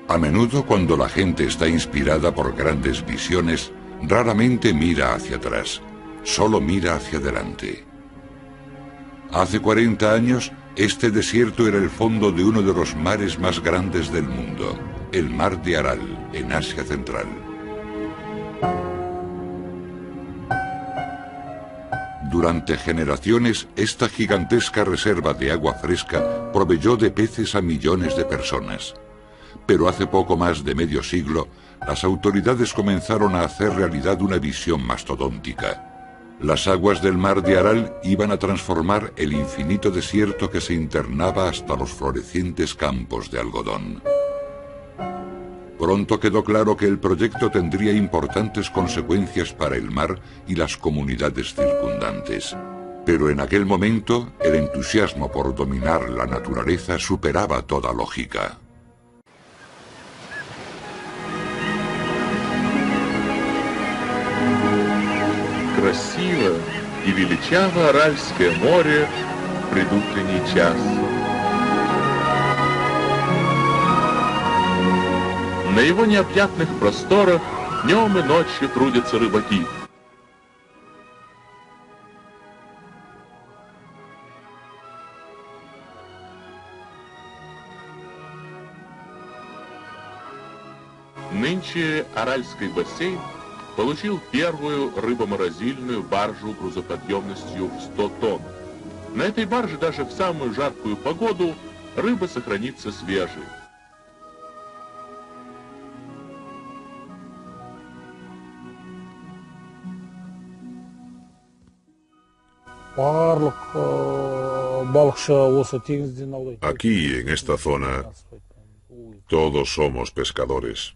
A menudo, cuando la gente está inspirada por grandes visiones, raramente mira hacia atrás, solo mira hacia adelante. Hace 40 años, este desierto era el fondo de uno de los mares más grandes del mundo, el Mar de Aral, en Asia Central. Durante generaciones, esta gigantesca reserva de agua fresca proveyó de peces a millones de personas. Pero hace poco más de medio siglo, las autoridades comenzaron a hacer realidad una visión mastodóntica. Las aguas del Mar de Aral iban a transformar el infinito desierto que se internaba hasta los florecientes campos de algodón. Pronto quedó claro que el proyecto tendría importantes consecuencias para el mar y las comunidades circundantes. Pero en aquel momento, el entusiasmo por dominar la naturaleza superaba toda lógica. Красиво и величаво Аральское море в предутренний час. На его необъятных просторах днем и ночью трудятся рыбаки. Нынче Аральский бассейн получил первую рыбоморозильную баржу грузоподъемностью в 100 тонн. На этой барже даже в самую жаркую погоду рыба сохранится свежей. Aquí, en esta zona, todos somos pescadores.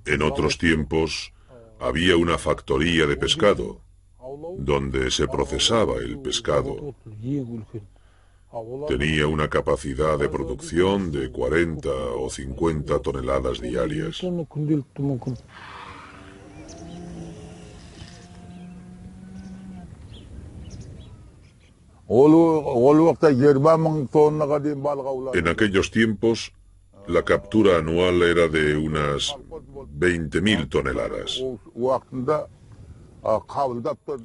En otros tiempos había una factoría de pescado, donde se procesaba el pescado. Tenía una capacidad de producción de 40 o 50 toneladas diarias. En aquellos tiempos, la captura anual era de unas 20.000 toneladas.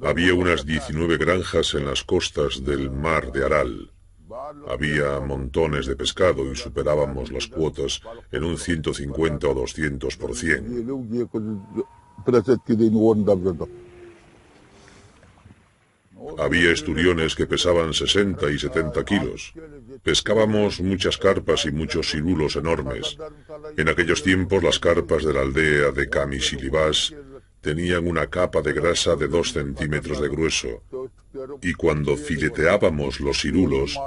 Había unas 19 granjas en las costas del Mar de Aral. Había montones de pescado y superábamos las cuotas en un 150 o 200%. Había esturiones que pesaban 60 y 70 kilos. Pescábamos muchas carpas y muchos cirulos enormes. En aquellos tiempos las carpas de la aldea de Kamisilibás tenían una capa de grasa de 2 centímetros de grueso. Y cuando fileteábamos los cirulos,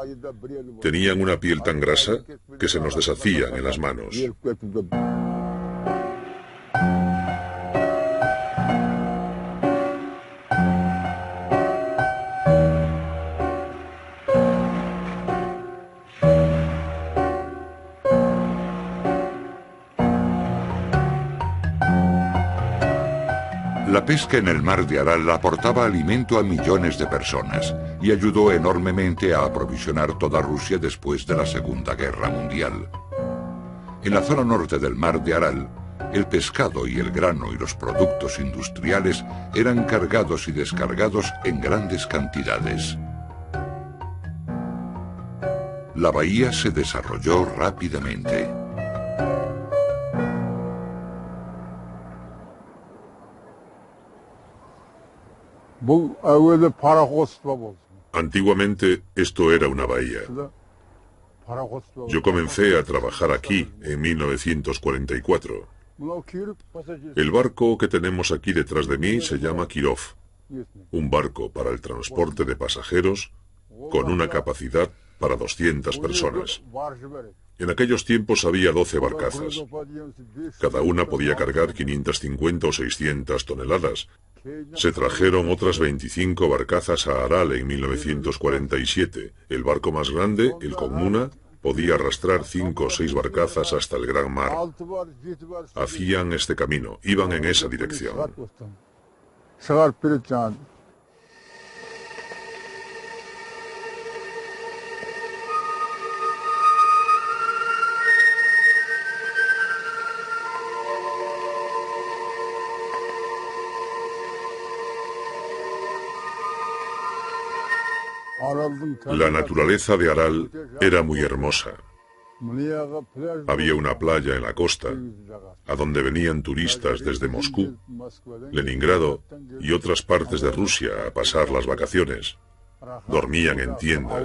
tenían una piel tan grasa que se nos deshacían en las manos. La pesca en el Mar de Aral aportaba alimento a millones de personas y ayudó enormemente a aprovisionar toda Rusia después de la Segunda Guerra Mundial. En la zona norte del Mar de Aral, el pescado y el grano y los productos industriales eran cargados y descargados en grandes cantidades. La bahía se desarrolló rápidamente. Antiguamente esto era una bahía. Yo comencé a trabajar aquí en 1944. El barco que tenemos aquí detrás de mí se llama Kirov, un barco para el transporte de pasajeros con una capacidad para 200 personas. En aquellos tiempos había 12 barcazas. Cada una podía cargar 550 o 600 toneladas. Se trajeron otras 25 barcazas a Aral en 1947. El barco más grande, el Comuna, podía arrastrar 5 o 6 barcazas hasta el gran mar. Hacían este camino, iban en esa dirección. La naturaleza de Aral era muy hermosa. Había una playa en la costa, a donde venían turistas desde Moscú, Leningrado y otras partes de Rusia a pasar las vacaciones. Dormían en tiendas.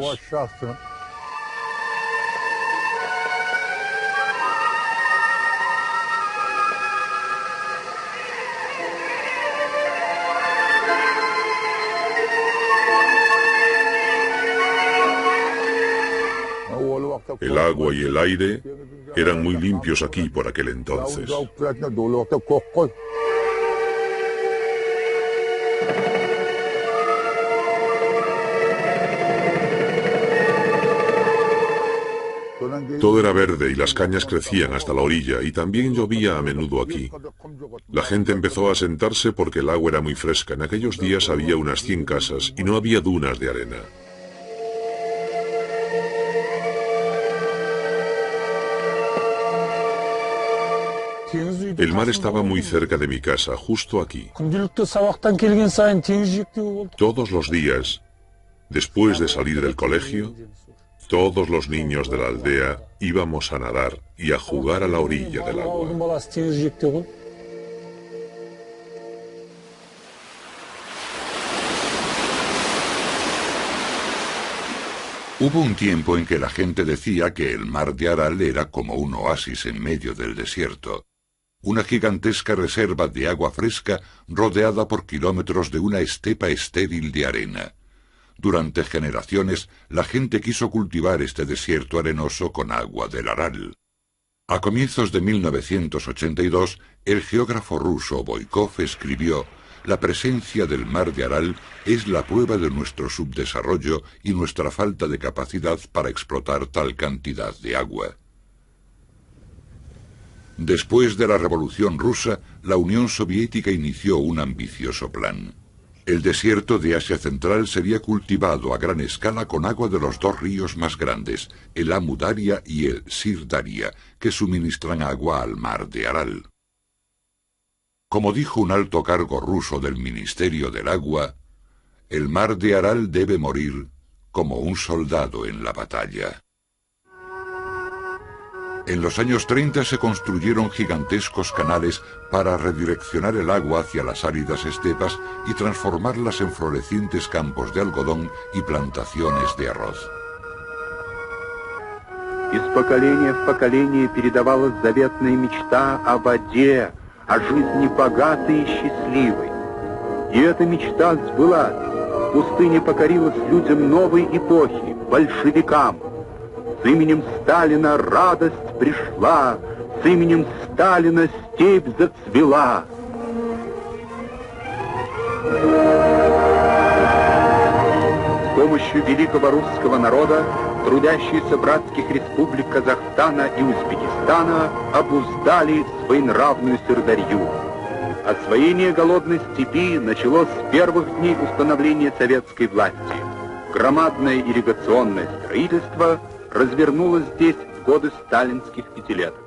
El agua y el aire eran muy limpios aquí por aquel entonces. Todo era verde y las cañas crecían hasta la orilla, y también llovía a menudo aquí. La gente empezó a sentarse porque el agua era muy fresca. En aquellos días había unas 100 casas y no había dunas de arena. El mar estaba muy cerca de mi casa, justo aquí. Todos los días, después de salir del colegio, todos los niños de la aldea íbamos a nadar y a jugar a la orilla del agua. Hubo un tiempo en que la gente decía que el mar de Aral era como un oasis en medio del desierto. Una gigantesca reserva de agua fresca rodeada por kilómetros de una estepa estéril de arena. Durante generaciones, la gente quiso cultivar este desierto arenoso con agua del Aral. A comienzos de 1982, el geógrafo ruso Boykov escribió: «La presencia del mar de Aral es la prueba de nuestro subdesarrollo y nuestra falta de capacidad para explotar tal cantidad de agua». Después de la Revolución Rusa, la Unión Soviética inició un ambicioso plan. El desierto de Asia Central sería cultivado a gran escala con agua de los dos ríos más grandes, el Amu Daria y el Sir Daria, que suministran agua al mar de Aral. Como dijo un alto cargo ruso del Ministerio del Agua, el mar de Aral debe morir como un soldado en la batalla. En los años 30 se construyeron gigantescos canales para redireccionar el agua hacia las áridas estepas y transformarlas en florecientes campos de algodón y plantaciones de arroz. Из поколения в поколение передавалась заветная мечта о воде, о жизни богатой и счастливой. И эта мечта сбылась. Пустыня покорилась людям новой эпохи, большевикам. С именем Сталина радость пришла, с именем Сталина степь зацвела. С помощью великого русского народа трудящиеся братских республик Казахстана и Узбекистана обуздали своенравную Сырдарью. Освоение голодной степи началось с первых дней установления советской власти. Громадное ирригационное строительство развернулось здесь в годы сталинских пятилеток.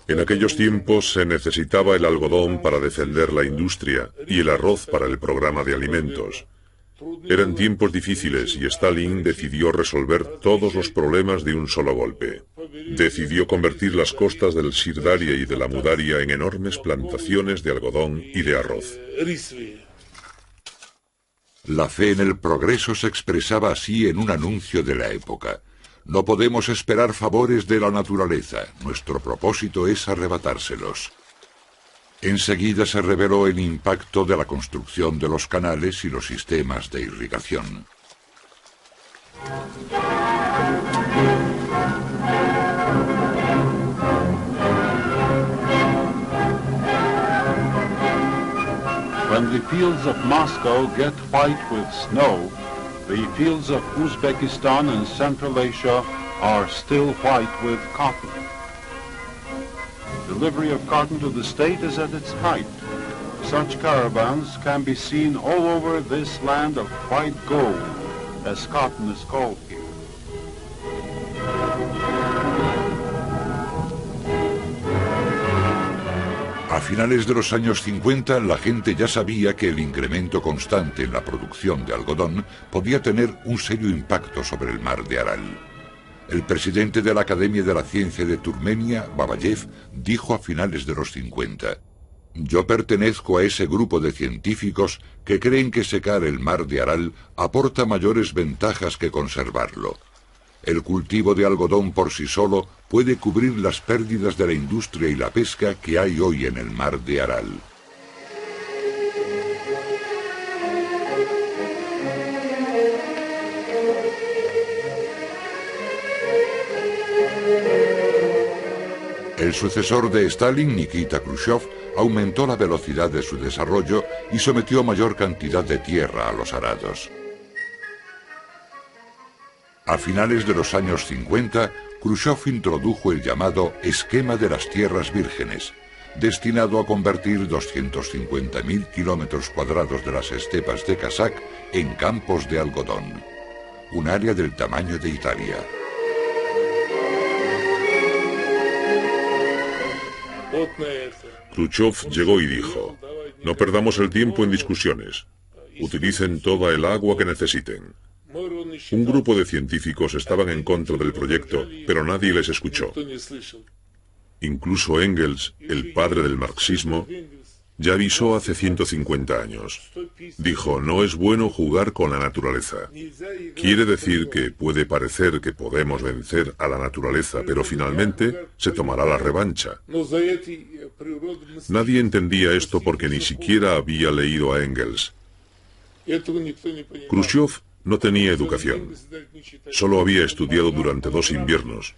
En aquellos tiempos se necesitaba el algodón para defender la industria y el arroz para el programa de alimentos. Eran tiempos difíciles y Stalin decidió resolver todos los problemas de un solo golpe. Decidió convertir las costas del Sir Daria y de la Amu Daria en enormes plantaciones de algodón y de arroz. La fe en el progreso se expresaba así en un anuncio de la época. No podemos esperar favores de la naturaleza, nuestro propósito es arrebatárselos. Enseguida se reveló el impacto de la construcción de los canales y los sistemas de irrigación. When the fields of Moscow get white with snow, the fields of Uzbekistan and Central Asia are still white with cotton. Delivery of cotton to the state is at its height. Such caravans can be seen all over this land of white gold, as cotton is called here. A finales de los años 50, la gente ya sabía que el incremento constante en la producción de algodón podía tener un serio impacto sobre el mar de Aral. El presidente de la Academia de la Ciencia de Turmenia, Babayev, dijo a finales de los 50: «Yo pertenezco a ese grupo de científicos que creen que secar el mar de Aral aporta mayores ventajas que conservarlo. El cultivo de algodón por sí solo puede cubrir las pérdidas de la industria y la pesca que hay hoy en el mar de Aral». El sucesor de Stalin, Nikita Khrushchev, aumentó la velocidad de su desarrollo y sometió mayor cantidad de tierra a los arados. A finales de los años 50, Khrushchev introdujo el llamado Esquema de las Tierras Vírgenes, destinado a convertir 250.000 kilómetros cuadrados de las estepas de Kazakh en campos de algodón, un área del tamaño de Italia. Khrushchev llegó y dijo: «No perdamos el tiempo en discusiones. Utilicen toda el agua que necesiten». Un grupo de científicos estaban en contra del proyecto, pero nadie les escuchó. Incluso Engels, el padre del marxismo, ya avisó hace 150 años. Dijo: «No es bueno jugar con la naturaleza». Quiere decir que puede parecer que podemos vencer a la naturaleza, pero finalmente se tomará la revancha. Nadie entendía esto porque ni siquiera había leído a Engels. Khrushchev no tenía educación. Solo había estudiado durante 2 inviernos.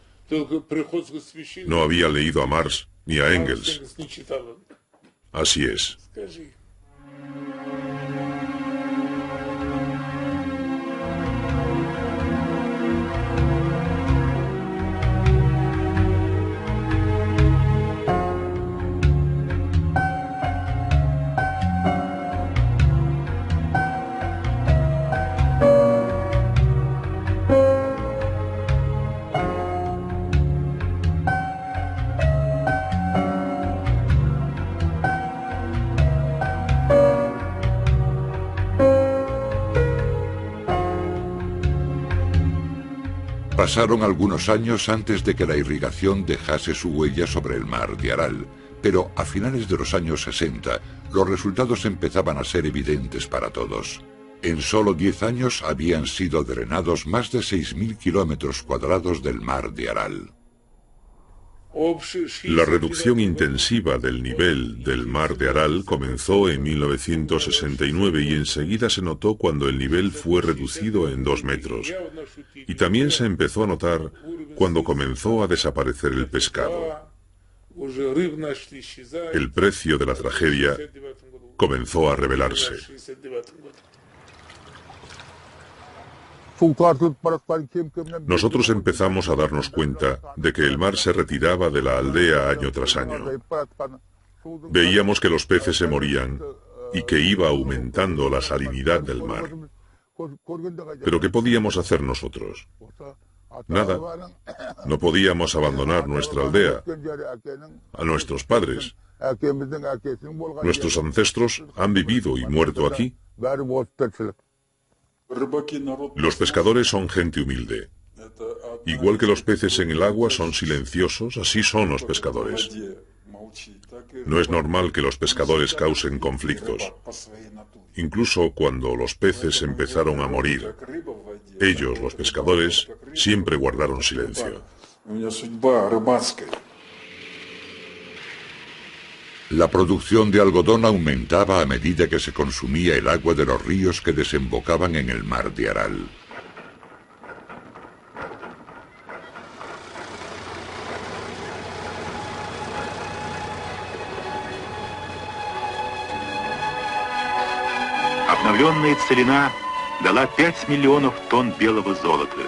No había leído a Marx ni a Engels. Así es. Pasaron algunos años antes de que la irrigación dejase su huella sobre el mar de Aral, pero a finales de los años 60 los resultados empezaban a ser evidentes para todos. En solo 10 años habían sido drenados más de 6.000 kilómetros cuadrados del mar de Aral. La reducción intensiva del nivel del mar de Aral comenzó en 1969 y enseguida se notó cuando el nivel fue reducido en 2 metros. Y también se empezó a notar cuando comenzó a desaparecer el pescado. El precio de la tragedia comenzó a revelarse. Nosotros empezamos a darnos cuenta de que el mar se retiraba de la aldea año tras año. Veíamos que los peces se morían y que iba aumentando la salinidad del mar. ¿Pero qué podíamos hacer nosotros? Nada. No podíamos abandonar nuestra aldea, a nuestros padres. Nuestros ancestros han vivido y muerto aquí. Los pescadores son gente humilde. Igual que los peces en el agua son silenciosos, así son los pescadores. No es normal que los pescadores causen conflictos. Incluso cuando los peces empezaron a morir, ellos, los pescadores, siempre guardaron silencio. La producción de algodón aumentaba a medida que se consumía el agua de los ríos que desembocaban en el mar de Aral. Обновленная целина дала 5 миллионов тонн белого золота.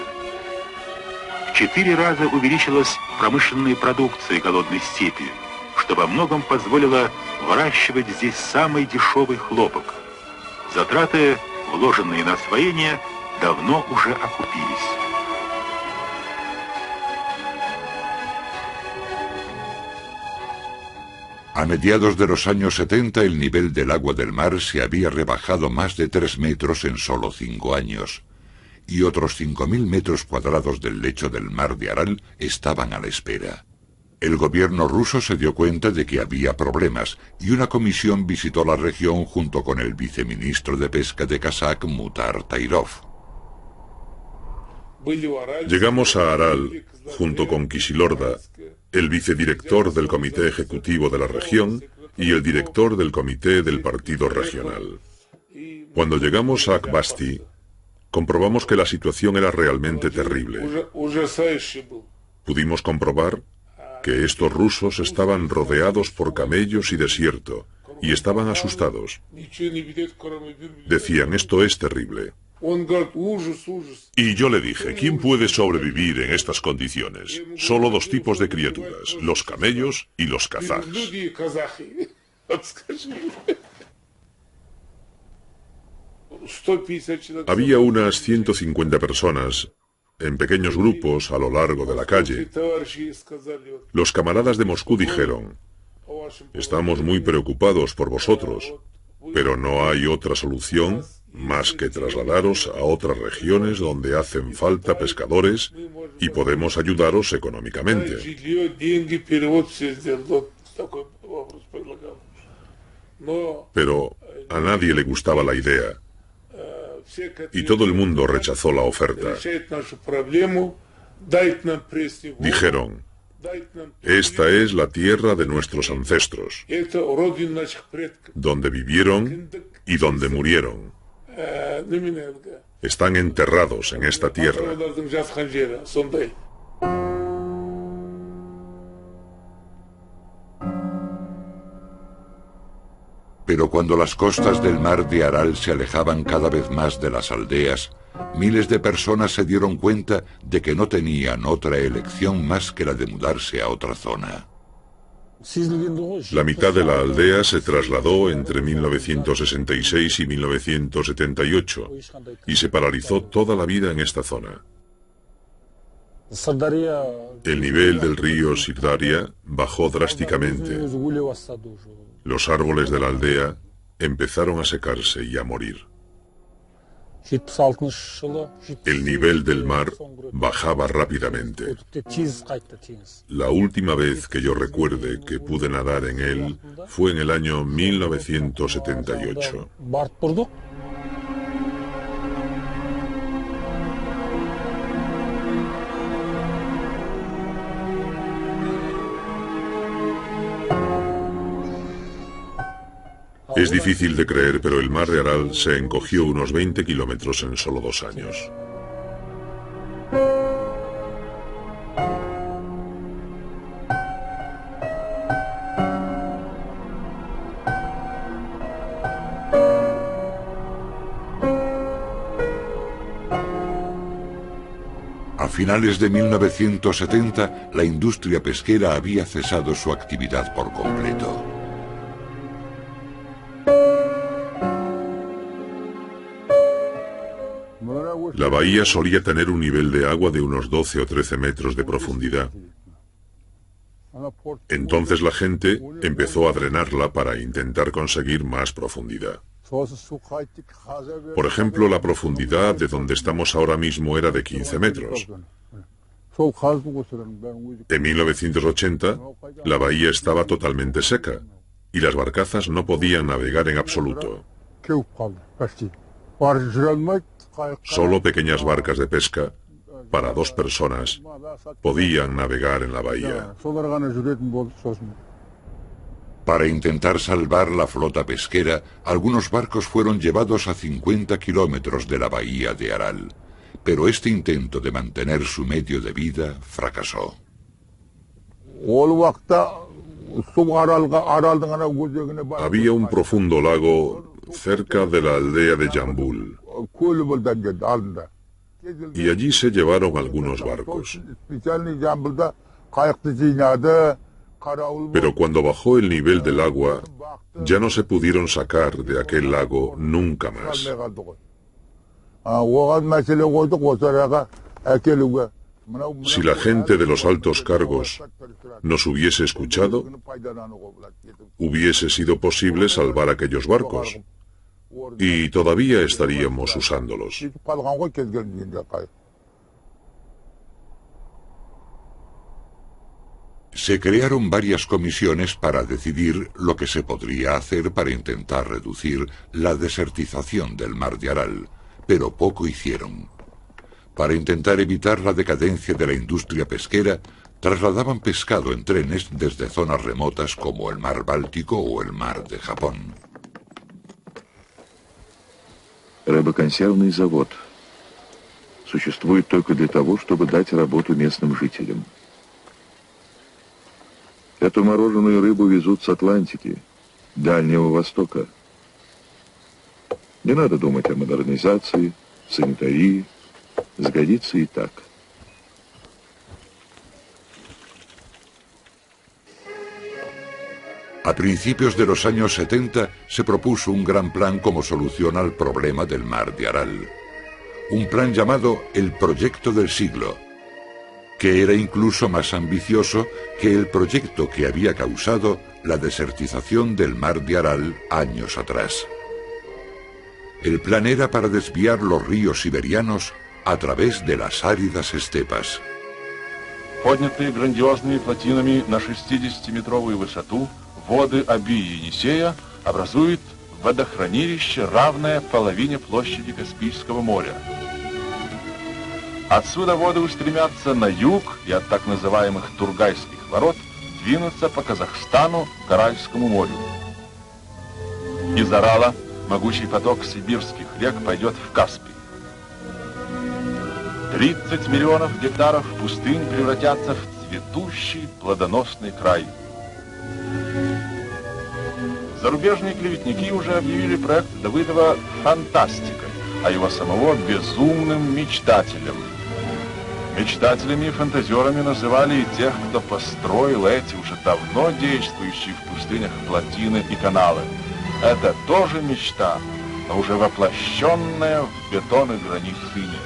В 4 раза увеличилась промышленная продукция голодной степи, что во многом позволило выращивать здесь самый дешевый хлопок. Затраты, вложенные на освоение, давно уже окупились. A mediados de los años 70 el nivel del agua del mar se había rebajado más de 3 metros en solo 5 años, y otros 5.000 metros cuadrados del lecho del mar de Aral estaban a la espera. El gobierno ruso se dio cuenta de que había problemas, y una comisión visitó la región junto con el viceministro de Pesca de Kazaj, Mutar Tairov. Llegamos a Aral junto con Kishilorda, el vicedirector del comité ejecutivo de la región y el director del comité del partido regional. Cuando llegamos a Akbasti, comprobamos que la situación era realmente terrible. Pudimos comprobar que estos rusos estaban rodeados por camellos y desierto, y estaban asustados. Decían, esto es terrible. Y yo le dije, ¿quién puede sobrevivir en estas condiciones? Solo 2 tipos de criaturas, los camellos y los kazajes. Había unas 150 personas, en pequeños grupos a lo largo de la calle. Los camaradas de Moscú dijeron, estamos muy preocupados por vosotros, pero no hay otra solución más que trasladaros a otras regiones donde hacen falta pescadores y podemos ayudaros económicamente. Pero a nadie le gustaba la idea y todo el mundo rechazó la oferta. Dijeron, esta es la tierra de nuestros ancestros, donde vivieron y donde murieron. Están enterrados en esta tierra. Pero cuando las costas del mar de Aral se alejaban cada vez más de las aldeas, miles de personas se dieron cuenta de que no tenían otra elección más que la de mudarse a otra zona. La mitad de la aldea se trasladó entre 1966 y 1978 y se paralizó toda la vida en esta zona. El nivel del río Sirdaria bajó drásticamente. Los árboles de la aldea empezaron a secarse y a morir. El nivel del mar bajaba rápidamente. La última vez que yo recuerde que pude nadar en él fue en el año 1978. Es difícil de creer, pero el mar de Aral se encogió unos 20 kilómetros en solo 2 años. A finales de 1970, la industria pesquera había cesado su actividad por completo. La bahía solía tener un nivel de agua de unos 12 o 13 metros de profundidad. Entonces la gente empezó a drenarla para intentar conseguir más profundidad. Por ejemplo, la profundidad de donde estamos ahora mismo era de 15 metros. En 1980, la bahía estaba totalmente seca y las barcazas no podían navegar en absoluto. Solo pequeñas barcas de pesca, para 2 personas, podían navegar en la bahía. Para intentar salvar la flota pesquera, algunos barcos fueron llevados a 50 kilómetros de la bahía de Aral, pero este intento de mantener su medio de vida fracasó. Había un profundo lago cerca de la aldea de Jambul, y allí se llevaron algunos barcos. Pero cuando bajó el nivel del agua, ya no se pudieron sacar de aquel lago nunca más. Si la gente de los altos cargos nos hubiese escuchado, hubiese sido posible salvar aquellos barcos y todavía estaríamos usándolos. Se crearon varias comisiones para decidir lo que se podría hacer para intentar reducir la desertización del mar de Aral, pero poco hicieron. Para intentar evitar la decadencia de la industria pesquera, trasladaban pescado en trenes desde zonas remotas como el mar Báltico o el mar de Japón. Рыбоконсервный завод существует только для того, чтобы дать работу местным жителям. Эту мороженую рыбу везут с Атлантики, Дальнего Востока. Не надо думать о модернизации, санитарии. Сгодится и так. A principios de los años 70 se propuso un gran plan como solución al problema del mar de Aral. Un plan llamado el Proyecto del Siglo, que era incluso más ambicioso que el proyecto que había causado la desertización del mar de Aral años atrás. El plan era para desviar los ríos siberianos a través de las áridas estepas. Поднятые грандиозными плотинами на 60-метровую высоту, воды Оби и Енисея образуют водохранилище, равное половине площади Каспийского моря. Отсюда воды устремятся на юг и от так называемых Тургайских ворот двинутся по Казахстану к Аральскому морю. Из Арала могучий поток сибирских рек пойдет в Каспий. 30 миллионов гектаров пустынь превратятся в цветущий плодоносный край. Зарубежные клеветники уже объявили проект Давыдова фантастикой, а его самого безумным мечтателем. Мечтателями и фантазерами называли и тех, кто построил эти уже давно действующие в пустынях плотины и каналы. Это тоже мечта, но уже воплощенная в бетон и гранит ныне.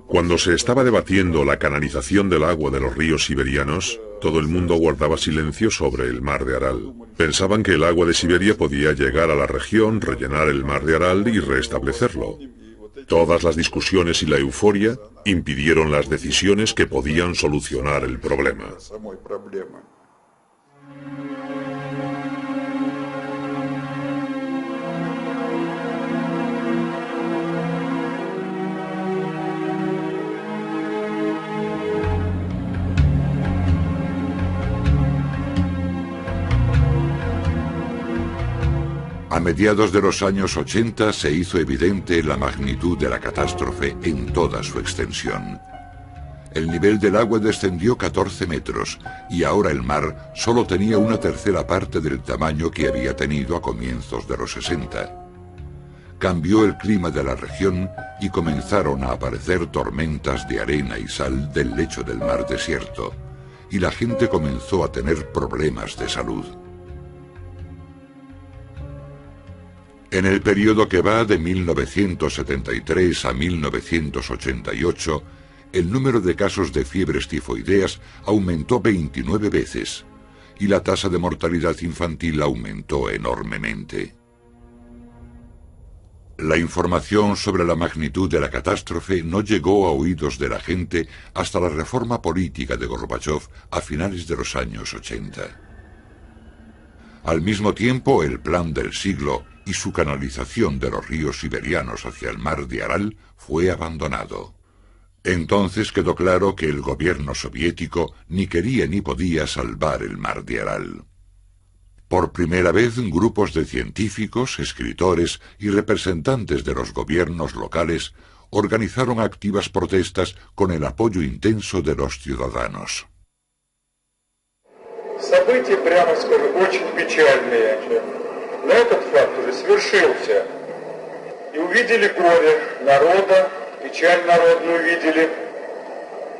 Cuando se estaba debatiendo la canalización del agua de los ríos siberianos, todo el mundo guardaba silencio sobre el mar de Aral. Pensaban que el agua de Siberia podía llegar a la región, rellenar el mar de Aral y restablecerlo. Todas las discusiones y la euforia impidieron las decisiones que podían solucionar el problema. A mediados de los años 80 se hizo evidente la magnitud de la catástrofe en toda su extensión. El nivel del agua descendió 14 metros y ahora el mar solo tenía una tercera parte del tamaño que había tenido a comienzos de los 60. Cambió el clima de la región y comenzaron a aparecer tormentas de arena y sal del lecho del mar desierto, y la gente comenzó a tener problemas de salud. En el periodo que va de 1973 a 1988, el número de casos de fiebres tifoideas aumentó 29 veces y la tasa de mortalidad infantil aumentó enormemente. La información sobre la magnitud de la catástrofe no llegó a oídos de la gente hasta la reforma política de Gorbachov a finales de los años 80. Al mismo tiempo, el plan del siglo y su canalización de los ríos siberianos hacia el mar de Aral fue abandonado. Entonces quedó claro que el gobierno soviético ni quería ni podía salvar el mar de Aral. Por primera vez, grupos de científicos, escritores y representantes de los gobiernos locales organizaron activas protestas con el apoyo intenso de los ciudadanos. События, прямо скажу, очень печальные. Но этот факт уже свершился. И увидели горе народа, печаль народную увидели.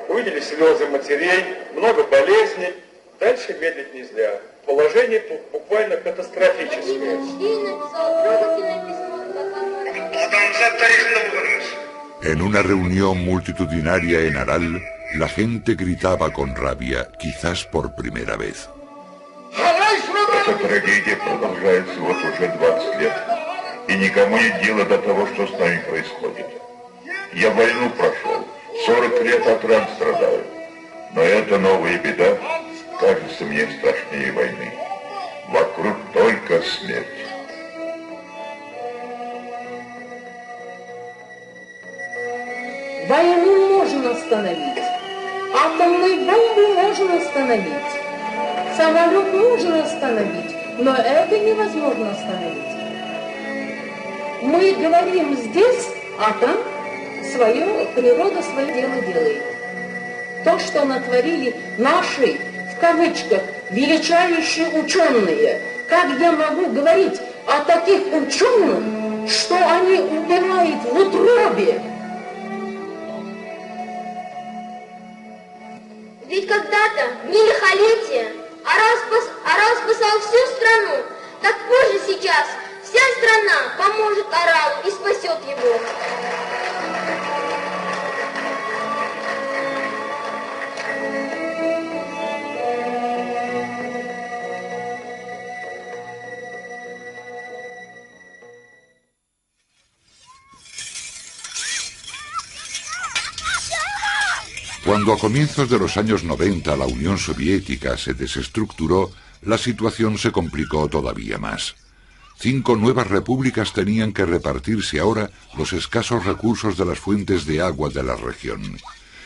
Увидели слезы матерей, много болезней. Дальше медлить нельзя. Положение буквально катастрофическое. En una reunión multitudinaria en Aral, la gente gritaba con rabia, quizás por primera vez. Эта трагедия продолжается вот уже 20 лет, и никому нет дела до того, что с нами происходит. Я войну прошел, 40 лет от ран страдаю, но эта новая беда кажется мне страшнее войны. Вокруг только смерть. Войну можно остановить, атомную бомбу можно остановить, самолет можно остановить, но это невозможно остановить. Мы говорим здесь, а там природа свое дело делает. То, что натворили наши, в кавычках, величайшие ученые, как я могу говорить о таких ученых, что они убивают в утробе? Ведь когда-то, в лихолетие, Арал спасал всю страну, так позже сейчас вся страна поможет Аралу и спасет его. Cuando a comienzos de los años 90 la Unión Soviética se desestructuró, la situación se complicó todavía más. 5 nuevas repúblicas tenían que repartirse ahora los escasos recursos de las fuentes de agua de la región.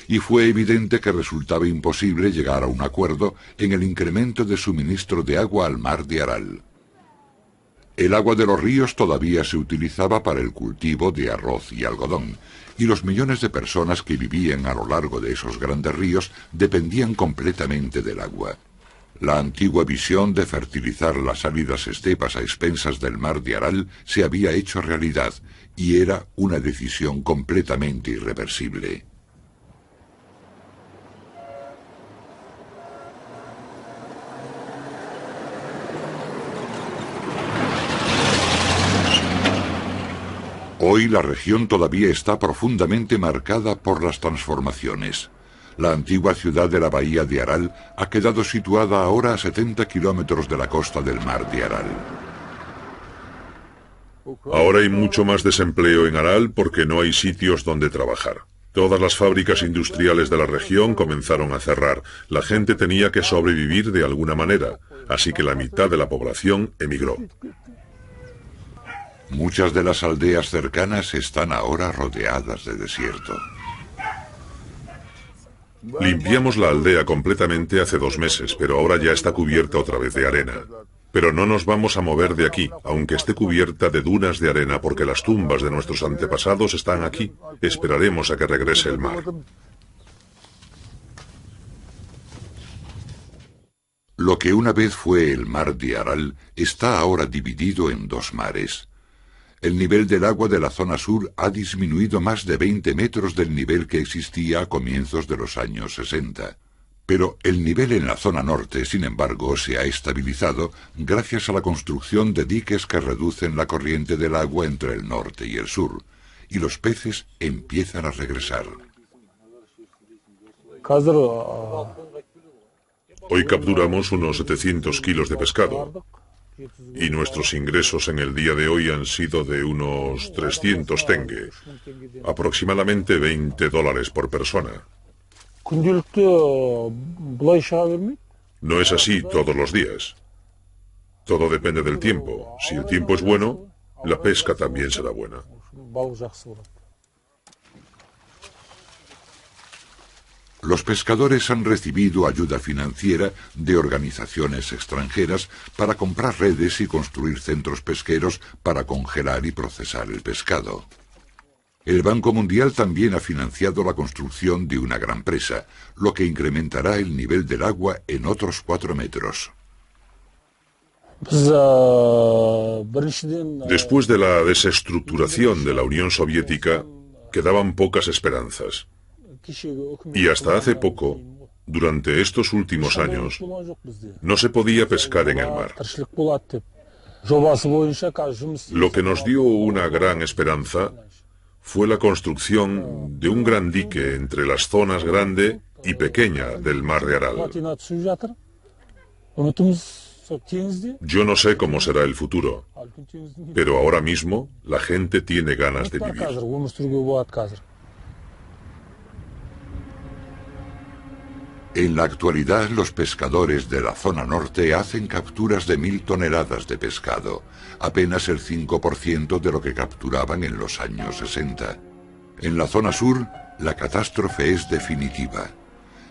Y fue evidente que resultaba imposible llegar a un acuerdo en el incremento de suministro de agua al mar de Aral. El agua de los ríos todavía se utilizaba para el cultivo de arroz y algodón, y los millones de personas que vivían a lo largo de esos grandes ríos dependían completamente del agua. La antigua visión de fertilizar las áridas estepas a expensas del mar de Aral se había hecho realidad, y era una decisión completamente irreversible. Hoy la región todavía está profundamente marcada por las transformaciones. La antigua ciudad de la bahía de Aral ha quedado situada ahora a 70 kilómetros de la costa del mar de Aral. Ahora hay mucho más desempleo en Aral porque no hay sitios donde trabajar. Todas las fábricas industriales de la región comenzaron a cerrar. La gente tenía que sobrevivir de alguna manera, así que la mitad de la población emigró. Muchas de las aldeas cercanas están ahora rodeadas de desierto. Limpiamos la aldea completamente hace 2 meses, pero ahora ya está cubierta otra vez de arena. Pero no nos vamos a mover de aquí, aunque esté cubierta de dunas de arena, porque las tumbas de nuestros antepasados están aquí. Esperaremos a que regrese el mar. Lo que una vez fue el mar de Aral está ahora dividido en 2 mares. El nivel del agua de la zona sur ha disminuido más de 20 metros del nivel que existía a comienzos de los años 60. Pero el nivel en la zona norte, sin embargo, se ha estabilizado gracias a la construcción de diques que reducen la corriente del agua entre el norte y el sur, y los peces empiezan a regresar. Hoy capturamos unos 700 kilos de pescado. Y nuestros ingresos en el día de hoy han sido de unos 300 tenge, aproximadamente $20 por persona. No es así todos los días. Todo depende del tiempo. Si el tiempo es bueno, la pesca también será buena. Los pescadores han recibido ayuda financiera de organizaciones extranjeras para comprar redes y construir centros pesqueros para congelar y procesar el pescado. El Banco Mundial también ha financiado la construcción de una gran presa, lo que incrementará el nivel del agua en otros 4 metros. Después de la desestructuración de la Unión Soviética, quedaban pocas esperanzas. Y hasta hace poco, Durante estos últimos años no se podía pescar en el mar. Lo que nos dio una gran esperanza fue la construcción de un gran dique entre las zonas grande y pequeña del mar de Aral. Yo no sé cómo será el futuro, pero ahora mismo la gente tiene ganas de vivir. En la actualidad, los pescadores de la zona norte hacen capturas de 1000 toneladas de pescado, apenas el 5% de lo que capturaban en los años 60. En la zona sur, la catástrofe es definitiva.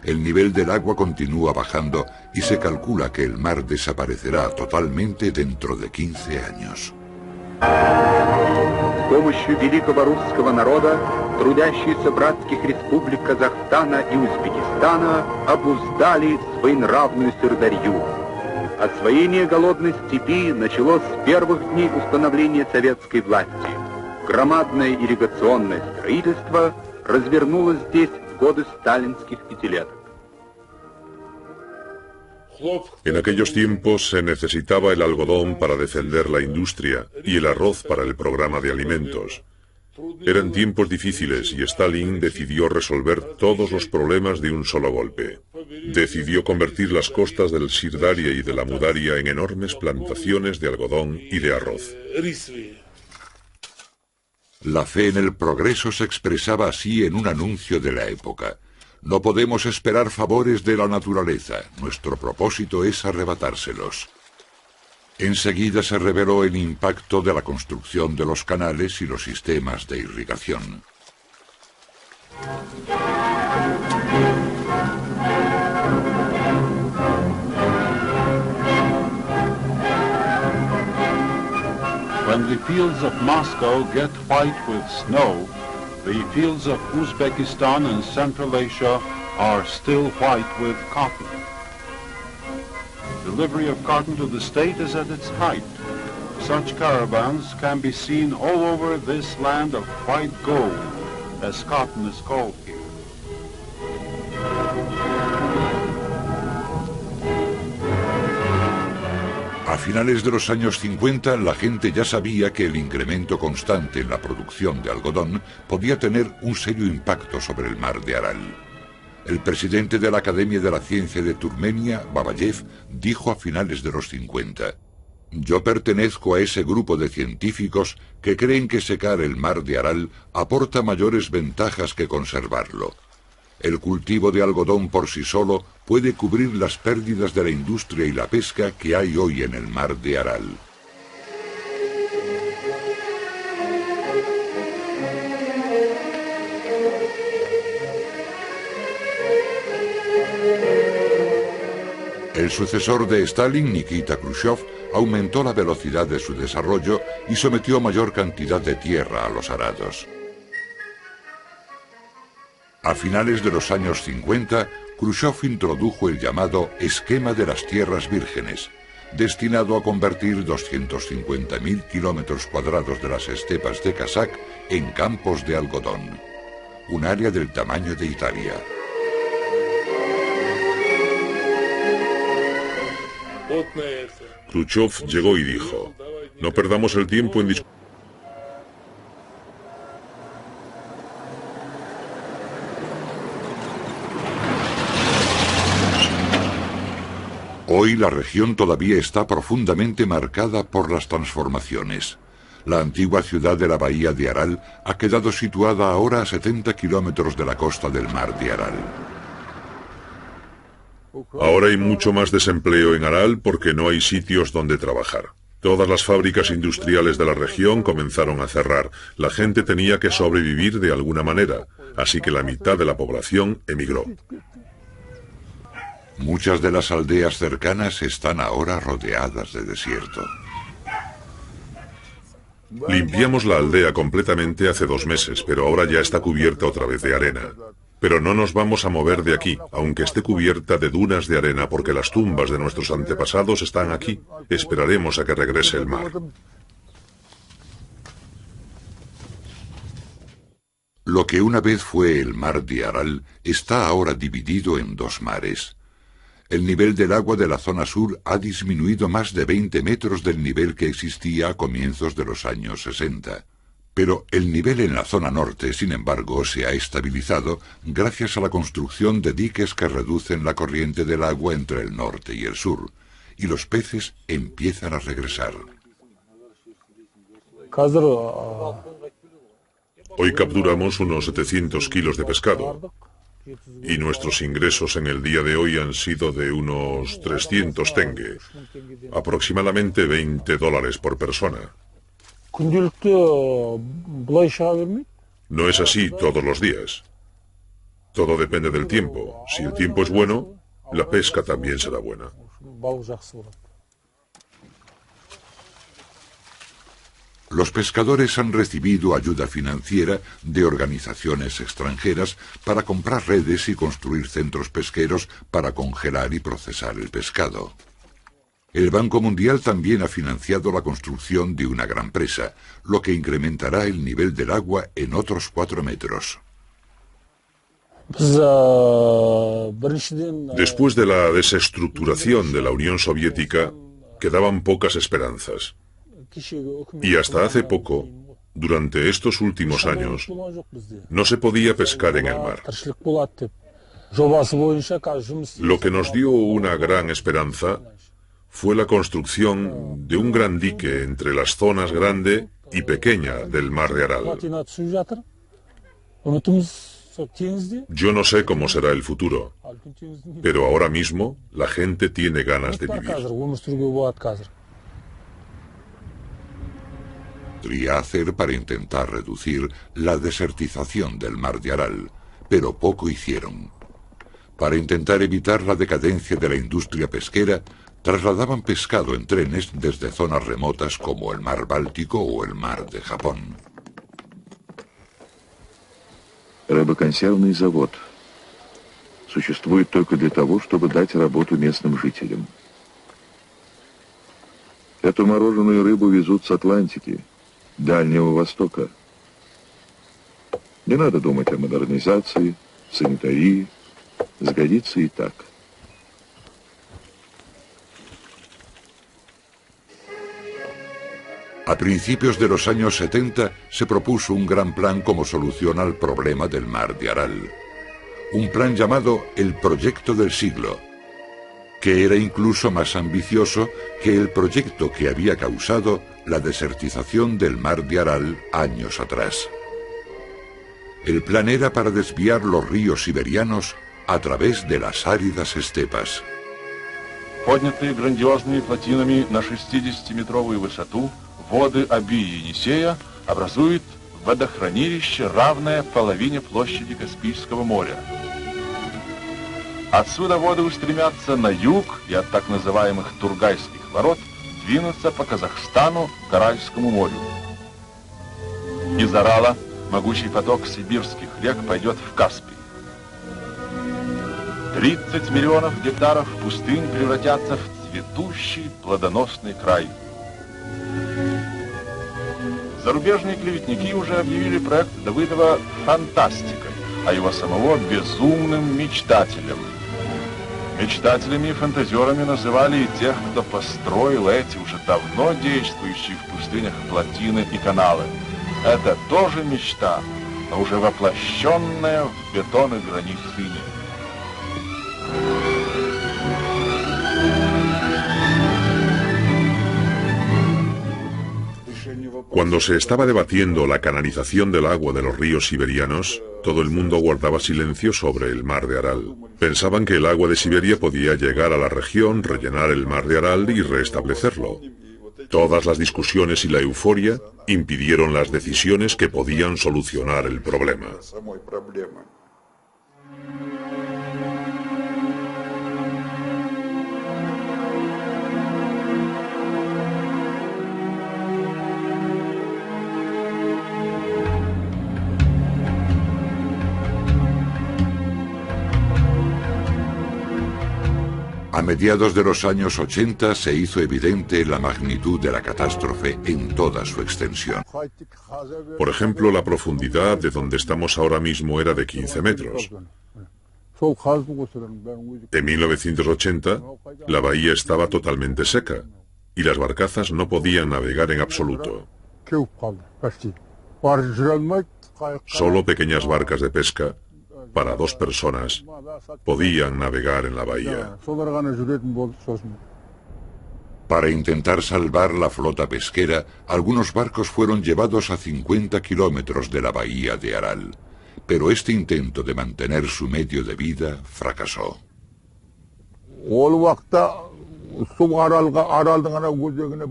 El nivel del agua continúa bajando y se calcula que el mar desaparecerá totalmente dentro de 15 años. С помощью великого русского народа трудящиеся братских республик Казахстана и Узбекистана обуздали своенравную Сырдарью. Освоение голодной степи началось с первых дней установления советской власти. Громадное ирригационное строительство развернулось здесь в годы сталинских пятилеток. En aquellos tiempos se necesitaba el algodón para defender la industria y el arroz para el programa de alimentos. Eran tiempos difíciles y Stalin decidió resolver todos los problemas de un solo golpe. Decidió convertir las costas del Sirdaria y de la Amudaria en enormes plantaciones de algodón y de arroz. La fe en el progreso se expresaba así en un anuncio de la época. No podemos esperar favores de la naturaleza, nuestro propósito es arrebatárselos. Enseguida se reveló el impacto de la construcción de los canales y los sistemas de irrigación. When the fields of Moscow get white with snow, the fields of Uzbekistan and Central Asia are still white with cotton. Delivery of cotton to the state is at its height. Such caravans can be seen all over this land of white gold, as cotton is called here. A finales de los años 50, la gente ya sabía que el incremento constante en la producción de algodón podía tener un serio impacto sobre el mar de Aral. El presidente de la Academia de la Ciencia de Turmenia, Babayev, dijo a finales de los 50: «Yo pertenezco a ese grupo de científicos que creen que secar el mar de Aral aporta mayores ventajas que conservarlo. El cultivo de algodón por sí solo puede cubrir las pérdidas de la industria y la pesca que hay hoy en el mar de Aral». El sucesor de Stalin, Nikita Khrushchev, aumentó la velocidad de su desarrollo y sometió mayor cantidad de tierra a los arados. A finales de los años 50, Khrushchev introdujo el llamado Esquema de las Tierras Vírgenes, destinado a convertir 250.000 kilómetros cuadrados de las estepas de Kazakh en campos de algodón, un área del tamaño de Italia. Khrushchev llegó y dijo: «No perdamos el tiempo en discutir». Hoy la región todavía está profundamente marcada por las transformaciones. La antigua ciudad de la bahía de Aral ha quedado situada ahora a 70 kilómetros de la costa del mar de Aral. Ahora hay mucho más desempleo en Aral porque no hay sitios donde trabajar. Todas las fábricas industriales de la región comenzaron a cerrar. La gente tenía que sobrevivir de alguna manera, así que la mitad de la población emigró. Muchas de las aldeas cercanas están ahora rodeadas de desierto. Limpiamos la aldea completamente hace 2 meses, pero ahora ya está cubierta otra vez de arena. Pero no nos vamos a mover de aquí, aunque esté cubierta de dunas de arena, porque las tumbas de nuestros antepasados están aquí. Esperaremos a que regrese el mar. Lo que una vez fue el mar de Aral está ahora dividido en dos mares. El nivel del agua de la zona sur ha disminuido más de 20 metros del nivel que existía a comienzos de los años 60. Pero el nivel en la zona norte, sin embargo, se ha estabilizado gracias a la construcción de diques que reducen la corriente del agua entre el norte y el sur, y los peces empiezan a regresar. Hoy capturamos unos 700 kilos de pescado, y nuestros ingresos en el día de hoy han sido de unos 300 tenge, aproximadamente $20 por persona. No es así todos los días. Todo depende del tiempo. Si el tiempo es bueno, la pesca también será buena. Los pescadores han recibido ayuda financiera de organizaciones extranjeras para comprar redes y construir centros pesqueros para congelar y procesar el pescado. El Banco Mundial también ha financiado la construcción de una gran presa, lo que incrementará el nivel del agua en otros 4 metros. Después de la desestructuración de la Unión Soviética, quedaban pocas esperanzas. Y hasta hace poco, durante estos últimos años, no se podía pescar en el mar. Lo que nos dio una gran esperanza fue la construcción de un gran dique entre las zonas grande y pequeña del mar de Aral. Yo no sé cómo será el futuro, pero ahora mismo la gente tiene ganas de vivir. Podría hacer para intentar reducir la desertización del mar de Aral, pero poco hicieron. Para intentar evitar la decadencia de la industria pesquera, trasladaban pescado en trenes desde zonas remotas como el mar Báltico o el mar de Japón. Рыбоконсервный завод существует только для того, чтобы дать работу местным жителям. Эту мороженую рыбу везут с Атлантики, Дальнего Востока. Не надо думать о модернизации, санитарии. Сгодится и так. A principios de los años 70 se propuso un gran plan como solución al problema del mar de Aral. Un plan llamado el Proyecto del Siglo, que era incluso más ambicioso que el proyecto que había causado la desertización del mar de Aral años atrás. El plan era para desviar los ríos siberianos a través de las áridas estepas. Поднятые грандиозными плотинами на 60-метровую высоту, воды Оби и Енисея образуют водохранилище, равное половине площади Каспийского моря. Отсюда воды устремятся на юг и от так называемых Тургайских ворот двинутся по Казахстану к Аральскому морю. Из Арала могучий поток сибирских рек пойдет в Каспий. 30 миллионов гектаров пустынь превратятся в цветущий плодоносный край. Зарубежные клеветники уже объявили проект Давыдова фантастикой, а его самого безумным мечтателем. Мечтателями и фантазерами называли и тех, кто построил эти уже давно действующие в пустынях плотины и каналы. Это тоже мечта, но уже воплощенная в бетон и гранит ныне. Cuando se estaba debatiendo la canalización del agua de los ríos siberianos, todo el mundo guardaba silencio sobre el mar de Aral. Pensaban que el agua de Siberia podía llegar a la región, rellenar el mar de Aral y restablecerlo. Todas las discusiones y la euforia impidieron las decisiones que podían solucionar el problema. A mediados de los años 80 se hizo evidente la magnitud de la catástrofe en toda su extensión. Por ejemplo, la profundidad de donde estamos ahora mismo era de 15 metros. En 1980, la bahía estaba totalmente seca y las barcazas no podían navegar en absoluto. Solo pequeñas barcas de pesca, para 2 personas, podían navegar en la bahía. Para intentar salvar la flota pesquera, algunos barcos fueron llevados a 50 kilómetros de la bahía de Aral, pero este intento de mantener su medio de vida fracasó.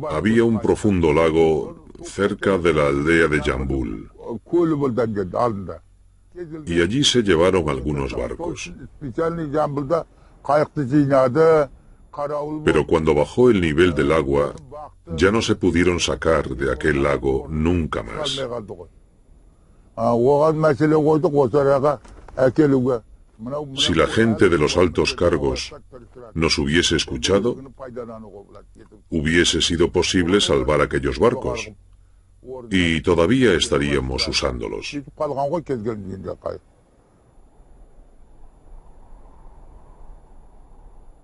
Había un profundo lago cerca de la aldea de Jambul, y allí se llevaron algunos barcos. Pero cuando bajó el nivel del agua, ya no se pudieron sacar de aquel lago nunca más. Si la gente de los altos cargos nos hubiese escuchado, hubiese sido posible salvar aquellos barcos, y todavía estaríamos usándolos.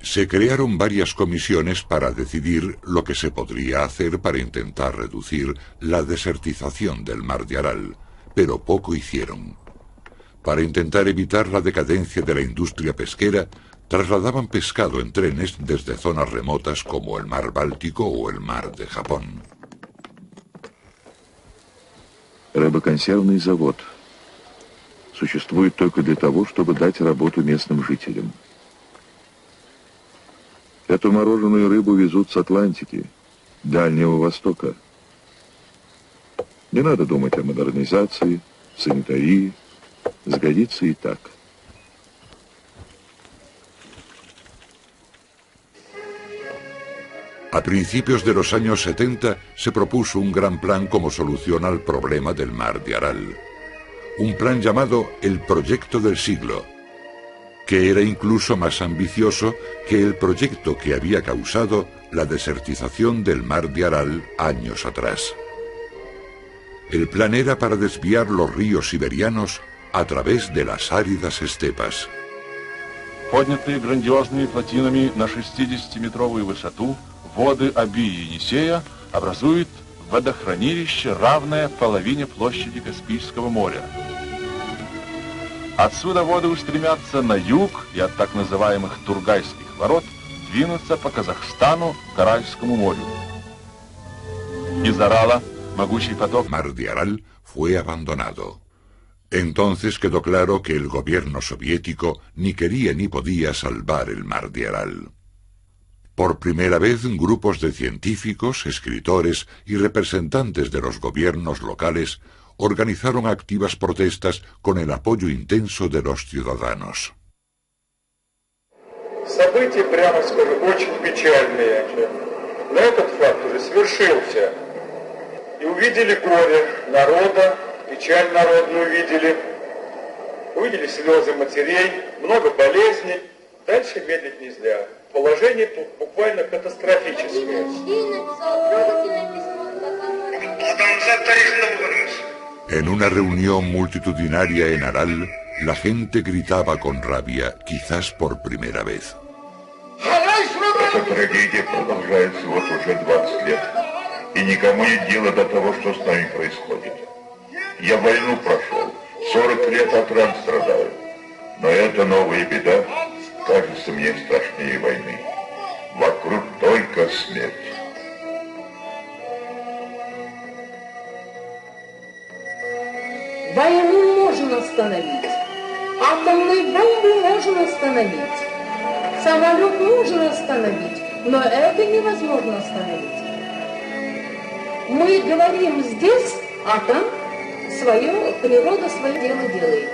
Se crearon varias comisiones para decidir lo que se podría hacer para intentar reducir la desertización del mar de Aral, pero poco hicieron. Para intentar evitar la decadencia de la industria pesquera, trasladaban pescado en trenes desde zonas remotas como el mar Báltico o el mar de Japón. Рыбоконсервный завод существует только для того, чтобы дать работу местным жителям. Эту мороженую рыбу везут с Атлантики, Дальнего Востока. Не надо думать о модернизации, санитарии, сгодится и так. A principios de los años 70 se propuso un gran plan como solución al problema del mar de Aral. Un plan llamado el Proyecto del Siglo, que era incluso más ambicioso que el proyecto que había causado la desertización del mar de Aral años atrás. El plan era para desviar los ríos siberianos a través de las áridas estepas. Поднятые грандиозными плотинами на 60-метровую высоту, воды Оби и Енисея образуют водохранилище, равное половине площади Каспийского моря. Отсюда воды устремятся на юг и от так называемых Тургайских ворот двинутся по Казахстану к Аральскому морю. Из Арала могучий поток Mar de Aral fue abandonado. Entonces quedó claro que el gobierno soviético ni quería ni podía salvar el mar de Aral. Por primera vez, grupos de científicos, escritores y representantes de los gobiernos locales organizaron activas protestas con el apoyo intenso de los ciudadanos. События, прямо скажу, очень печальные. Но этот факт уже свершился. И увидели горе народа, печаль народную увидели. Увидели слезы матерей, много болезней. Дальше медлить нельзя. Положение тут буквально катастрофическое. En una reunión multitudinaria en Aral, la gente gritaba con rabia, quizás por primera vez. Эта трагедия продолжается вот уже 20 лет. И никому нет дела до того, что с нами происходит. Я войну прошел, 40 лет от ран страдаю. Но эта новая беда кажется мне страшнее войны. Вокруг только смерть. Войну можно остановить, атомную бомбу можно остановить, самолет можно остановить, но это невозможно остановить. Мы говорим здесь, а там природа свое дело делает.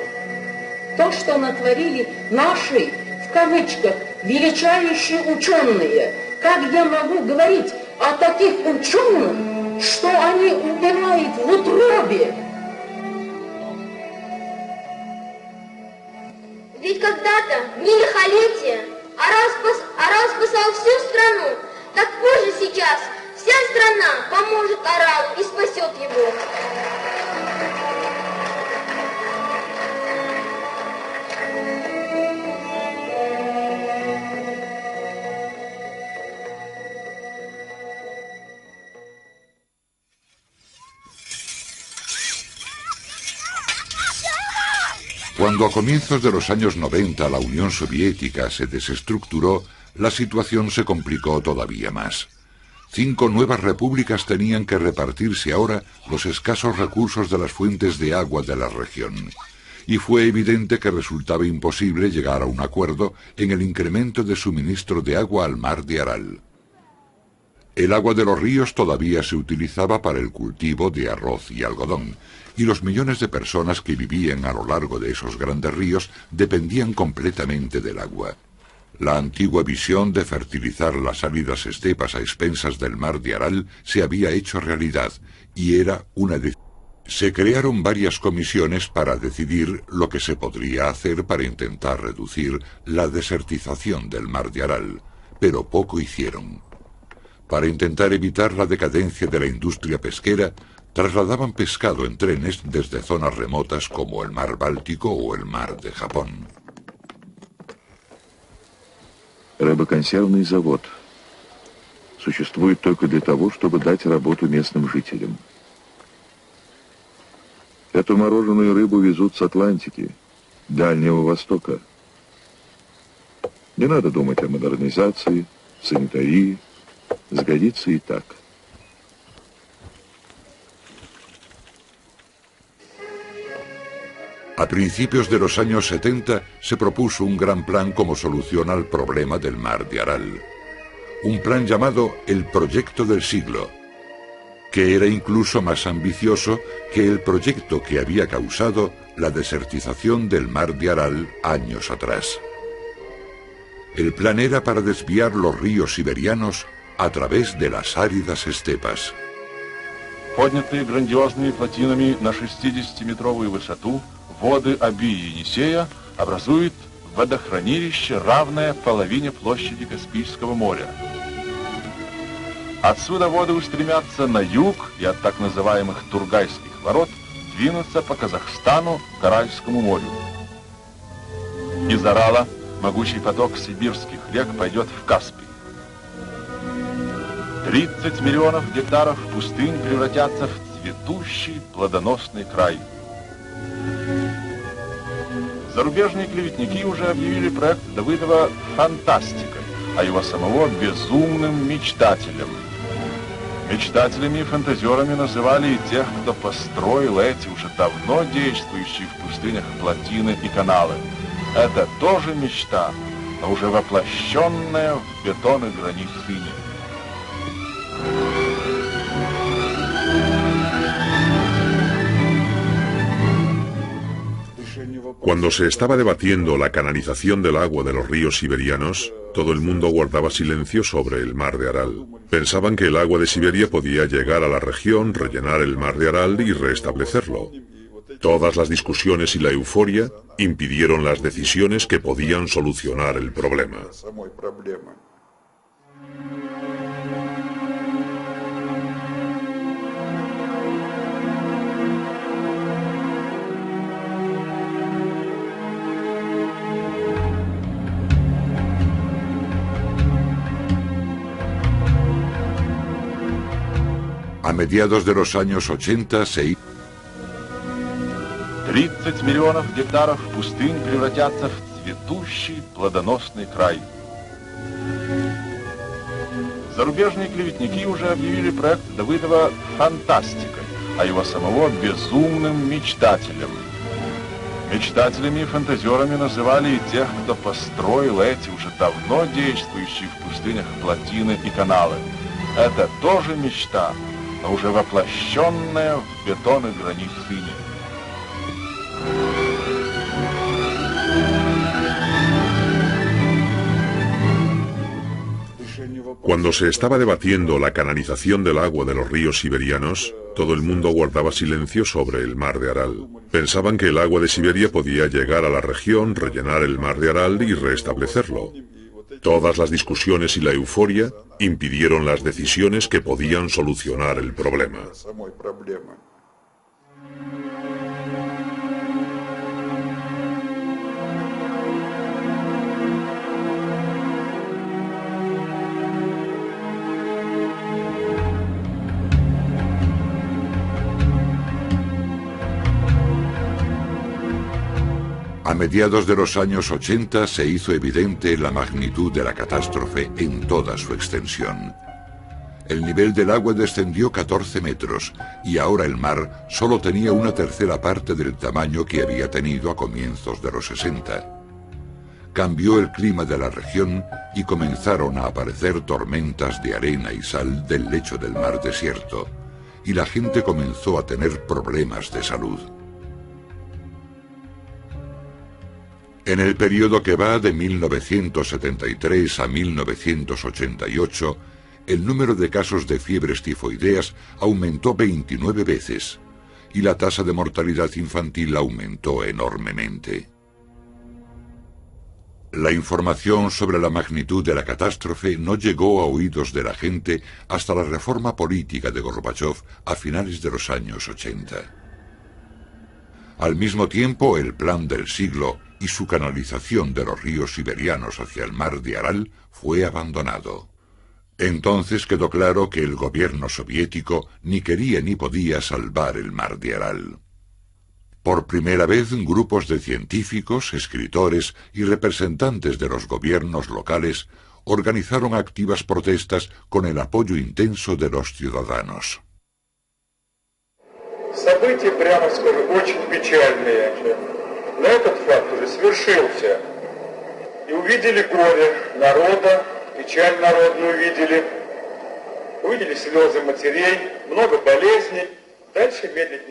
То, что натворили наши, в кавычках, величайшие ученые, как я могу говорить о таких ученых, что они умирают в утробе? Ведь когда-то, в милихолетие, Арал Cuando a comienzos de los años 90 la Unión Soviética se desestructuró, la situación se complicó todavía más. 5 nuevas repúblicas tenían que repartirse ahora los escasos recursos de las fuentes de agua de la región, y fue evidente que resultaba imposible llegar a un acuerdo en el incremento de suministro de agua al mar de Aral. El agua de los ríos todavía se utilizaba para el cultivo de arroz y algodón, y los millones de personas que vivían a lo largo de esos grandes ríos dependían completamente del agua. La antigua visión de fertilizar las áridas estepas a expensas del mar de Aral se había hecho realidad, y era una decisión. Se crearon varias comisiones para decidir lo que se podría hacer para intentar reducir la desertización del mar de Aral, pero poco hicieron. Para intentar evitar la decadencia de la industria pesquera, trasladaban pescado en trenes desde zonas remotas como el mar Báltico o el mar de Japón. Рыбоконсервный завод существует только для того, чтобы дать работу местным жителям. Эту мороженую рыбу везут с Атлантики, Дальнего Востока. Не надо думать о модернизации, санитарии. Сгодится и так. A principios de los años 70 se propuso un gran plan como solución al problema del mar de Aral. Un plan llamado el Proyecto del Siglo, que era incluso más ambicioso que el proyecto que había causado la desertización del mar de Aral años atrás. El plan era para desviar los ríos siberianos a través de las áridas estepas. Поднятые грандиозными плотинами на 60-метровую высоту, воды Оби и Енисея образуют водохранилище, равное половине площади Каспийского моря. Отсюда воды устремятся на юг и от так называемых Тургайских ворот двинутся по Казахстану к Аральскому морю. Из Арала могучий поток сибирских рек пойдет в Каспий. 30 миллионов гектаров пустынь превратятся в цветущий плодоносный край. Зарубежные клеветники уже объявили проект Давыдова фантастикой, а его самого безумным мечтателем. Мечтателями и фантазерами называли и тех, кто построил эти уже давно действующие в пустынях плотины и каналы. Это тоже мечта, но уже воплощенная в бетон и гранит ныне. Cuando se estaba debatiendo la canalización del agua de los ríos siberianos, todo el mundo guardaba silencio sobre el mar de Aral. Pensaban que el agua de Siberia podía llegar a la región, rellenar el mar de Aral y restablecerlo. Todas las discusiones y la euforia impidieron las decisiones que podían solucionar el problema. A mediados de los años 80 se 30 миллионов гектаров пустынь превратятся в цветущий плодоносный край. Зарубежные клеветники уже объявили проект Давыдова фантастикой, а его самого безумным мечтателем. Мечтателями и фантазерами называли и тех, кто построил эти уже давно действующие в пустынях плотины и каналы. Это тоже мечта, но уже воплощенная в бетон и гранит ныне. Cuando se estaba debatiendo la canalización del agua de los ríos siberianos, todo el mundo guardaba silencio sobre el mar de Aral. Pensaban que el agua de Siberia podía llegar a la región, rellenar el mar de Aral y restablecerlo. Todas las discusiones y la euforia impidieron las decisiones que podían solucionar el problema. mediados de los años 80 se hizo evidente la magnitud de la catástrofe en toda su extensión. El nivel del agua descendió 14 metros y ahora el mar solo tenía una tercera parte del tamaño que había tenido a comienzos de los 60. Cambió el clima de la región y comenzaron a aparecer tormentas de arena y sal del lecho del mar desierto, y la gente comenzó a tener problemas de salud. En el periodo que va de 1973 a 1988, el número de casos de fiebres tifoideas aumentó 29 veces, y la tasa de mortalidad infantil aumentó enormemente. La información sobre la magnitud de la catástrofe no llegó a oídos de la gente hasta la reforma política de Gorbachov a finales de los años 80. Al mismo tiempo, el plan del siglo y su canalización de los ríos siberianos hacia el mar de Aral fue abandonado. Entonces quedó claro que el gobierno soviético ni quería ni podía salvar el mar de Aral. Por primera vez, grupos de científicos, escritores y representantes de los gobiernos locales organizaron activas protestas con el apoyo intenso de los ciudadanos. События, прямо скажу, очень печальные. Но этот факт уже свершился. И увидели горе народа, печаль народную увидели. Увидели слезы матерей, много болезней. Дальше медлить